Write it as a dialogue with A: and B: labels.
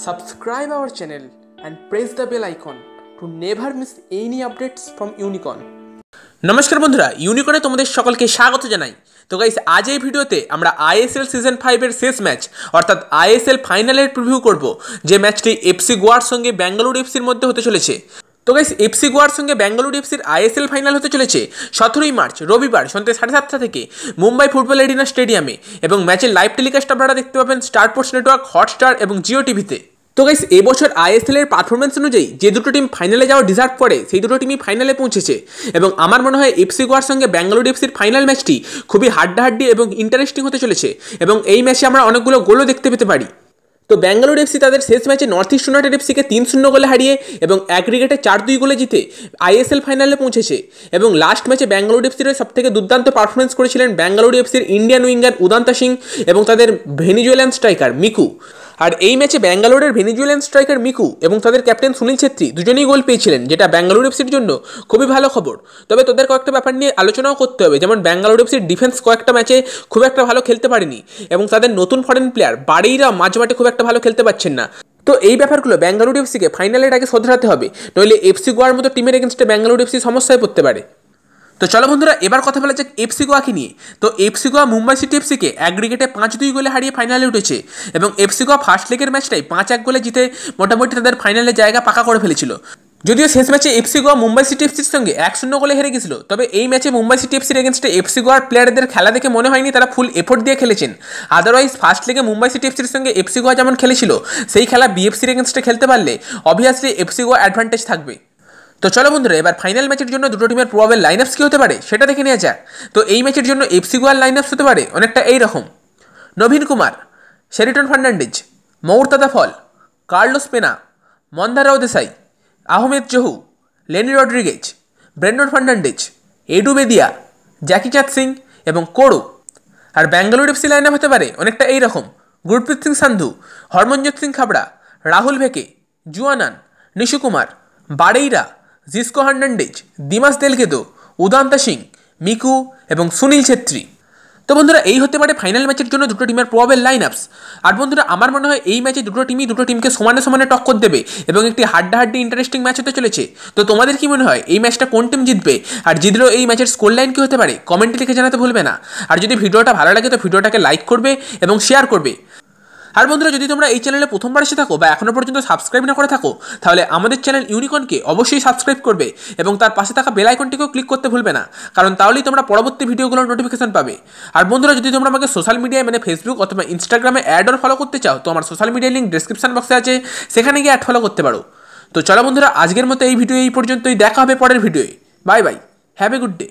A: Subscribe our channel and press the bell icon to never miss any updates from Unicorn. নমস্কার বন্ধুরা, ইউনিকর্নে তোমাদের সকলকে স্বাগত জানাই। তো গাইস, আজ এই ভিডিওতে আমরা আইএসএল সিজন 5 এর শেষ ম্যাচ অর্থাৎ আইএসএল ফাইনালের প্রিভিউ করব, যে ম্যাচটি এফসি গোয়ার সঙ্গে ব্যাঙ্গালোর এফসির মধ্যে হতে চলেছে। তো গাইস, এফসি গোয়ার সঙ্গে ব্যাঙ্গালোর এফসির আইএসএল ফাইনাল হতে চলেছে 17ই মার্চ রবিবার সন্ধ্যে 7:30 থেকে মুম্বাই ফুটবল এরিনা স্টেডিয়ামে, এবং ম্যাচের লাইভ টেলিকাস্ট আপনারা দেখতে পাবেন স্টার স্পোর্টস নেটওয়ার্ক, হটস্টার এবং জিও টিভিতে। তো গাইস, এবছর আইএসএল এর পারফরমেন্স অনুযায়ী যে দুটো টিম ফাইনালে যাওয়া ডিজার্ভ করে সেই দুটো টিমই ফাইনালে পৌঁছেছে, এবং আমার মনে হয় এফসি গোয়ার সঙ্গে ব্যাঙ্গালোর এফসির ফাইনাল ম্যাচটি খুবই হাড্ডাহাড্ডি এবং ইন্টারেস্টিং হতে চলেছে, এবং এই ম্যাচে আমরা অনেকগুলো গোলও দেখতে পেতে পারি। তো ব্যাঙ্গালোর এফসি তাদের শেষ ম্যাচে নর্থ ইস্ট ইউনাইটেড এফসিকে 3-0 গোলে হারিয়ে এবং অ্যাগ্রিগেটে 4-2 গোলে জিতে আইএসএল ফাইনালে পৌঁছেছে, এবং লাস্ট ম্যাচে ব্যাঙ্গালোর এফসির সবথেকে দুর্দান্ত পারফরমেন্স করেছিলেন ব্যাঙ্গালোর এফসির ইন্ডিয়ান উইঙ্গার উদান্তা সিং এবং তাদের ভেনিজুয়েলান স্ট্রাইকার মিকু। আর এই ম্যাচে ব্যাঙ্গালোরের ভেনিজুয়েলান স্ট্রাইকার মিকু এবং তাদের ক্যাপ্টেন সুনীল ছেত্রী দুজনেই গোল পেয়েছিলেন, যেটা ব্যাঙ্গালোর এফসির জন্য খুবই ভালো খবর। তবে তোদের কয়েকটা ব্যাপার নিয়ে আলোচনাও করতে হবে, যেমন ব্যাঙ্গালোর এফসির ডিফেন্স কয়েকটা ম্যাচে খুব একটা ভালো খেলতে পারেনি, এবং তাদের নতুন ফরেন প্লেয়ার বাড়িরা মাঝমাঠে খুব একটা ভালো খেলতে পারছেন না। তো এই ব্যাপারগুলো ব্যাঙ্গালোর এফসিকে ফাইনালের আগে শোধরাতে হবে, নইলে এফসি গোয়ার মতো টিমের এগেনস্টে ব্যাঙ্গালোর এফসি সমস্যায় পড়তে পারে। তো চলো বন্ধুরা, এবার কথা বলা যাক এফসি গোয়াকে নিয়ে। তো এফসি গোয়া মুম্বাই সিটি এফসিকে অ্যাগ্রিগেটে 5-2 গোলে হারিয়ে ফাইনালে উঠেছে, এবং এফসি গোয়া ফার্স্ট লেগের ম্যাচটাই 5-1 গোলে জিতে মোটামুটি তাদের ফাইনালে জায়গা পাকা করে ফেলেছিল। যদিও শেষ ম্যাচে এফসি গোয়া মুম্বাই সিটি এফসির সঙ্গে 1-0 গোলে হেরে গেছিল, তবে এই ম্যাচে মুম্বাই সিটি এফসির এগেনস্টে এফসি গোয়ার প্লেয়ারদের খেলা দেখে মনে হয়নি তারা ফুল এফোর্ট দিয়ে খেলেছেন। আদারওয়াইজ ফার্স্ট লেগে মুম্বাই সিটি এফসির সঙ্গে এফসি গোয়া যেমন খেলেছিল, সেই খেলা বিএফসির এগেনস্টে খেলতে পারলে অবভিয়াসলি এফসি গোয়া অ্যাডভান্টেজ থাকবে। তো চলো বন্ধুরা, এবার ফাইনাল ম্যাচের জন্য দুটো টিমের প্রবাবল লাইনআপস কী হতে পারে সেটা দেখে নেওয়া যাক। তো এই ম্যাচের জন্য এফসি গোয়ার লাইনআপস হতে পারে অনেকটা এই রকম: নবীন Kumar, Seriton Fernandes, Mourtada Fall, Carlos Pena, Mandar Rao Desai, Ahmed Jahouh, Lenny Rodrigues, Brandon Fernandes, Edu Bedia, Jackichand Singh এবং কোড়ো। আর ব্যাঙ্গালোর এফসি লাইনআপ হতে পারে অনেকটা এই রকম: গুরপ্রীত সিং সান্ধু, হরমনজোত সিং খাবড়া, রাহুল ভেকে, জুয়ানান, নিশু কুমার, বাড়েইরা, Xisco Hernandez, Dimas Delgado, Udanta Singh, Miku এবং সুনীল ছেত্রী। তো বন্ধুরা, এই হতে পারে ফাইনাল ম্যাচের জন্য দুটো টিমের প্রবাবল লাইনআপস। আর বন্ধুরা, আমার মনে হয় এই ম্যাচে দুটো টিমকে সমানে সমানে টক্কর দেবে এবং একটি হাড্ডাহাড্ডি ইন্টারেস্টিং ম্যাচ হতে চলেছে। তো তোমাদের কি মনে হয় এই ম্যাচটা কোন টিম জিতবে, আর জিতলেও এই ম্যাচের স্কোর লাইন কী হতে পারে কমেন্টে লিখে জানাতে ভুলবে না। আর যদি ভিডিওটা ভালো লাগে তো ভিডিওটাকে লাইক করবে এবং শেয়ার করবে। আর বন্ধুরা, যদি তোমরা এই চ্যানেলে প্রথমবার এসে থাকো বা এখনও পর্যন্ত সাবস্ক্রাইব না করে থাকো, তাহলে আমাদের চ্যানেল ইউনিকর্নকে অবশ্যই সাবস্ক্রাইব করবে এবং তার পাশে থাকা বেল আইকনটিকেও ক্লিক করতে ভুলবে না, কারণ তাহলেই তোমরা পরবর্তী ভিডিওগুলোর নোটিফিকেশন পাবে। আর বন্ধুরা, যদি তোমরা আমাকে সোশ্যাল মিডিয়ায় মানে ফেসবুক অথবা ইনস্টাগ্রামে অ্যাড অর ফলো করতে চাও, তো আমার সোশ্যাল মিডিয়ার লিঙ্ক ডেসক্রিপশন বক্সে আছে, সেখানে গিয়ে অ্যাড ফলো করতে পারো। তো চলো বন্ধুরা, আজকের মতো এই ভিডিও এই পর্যন্তই, দেখা হবে পরের ভিডিওয়ে। Bye bye, have a good day.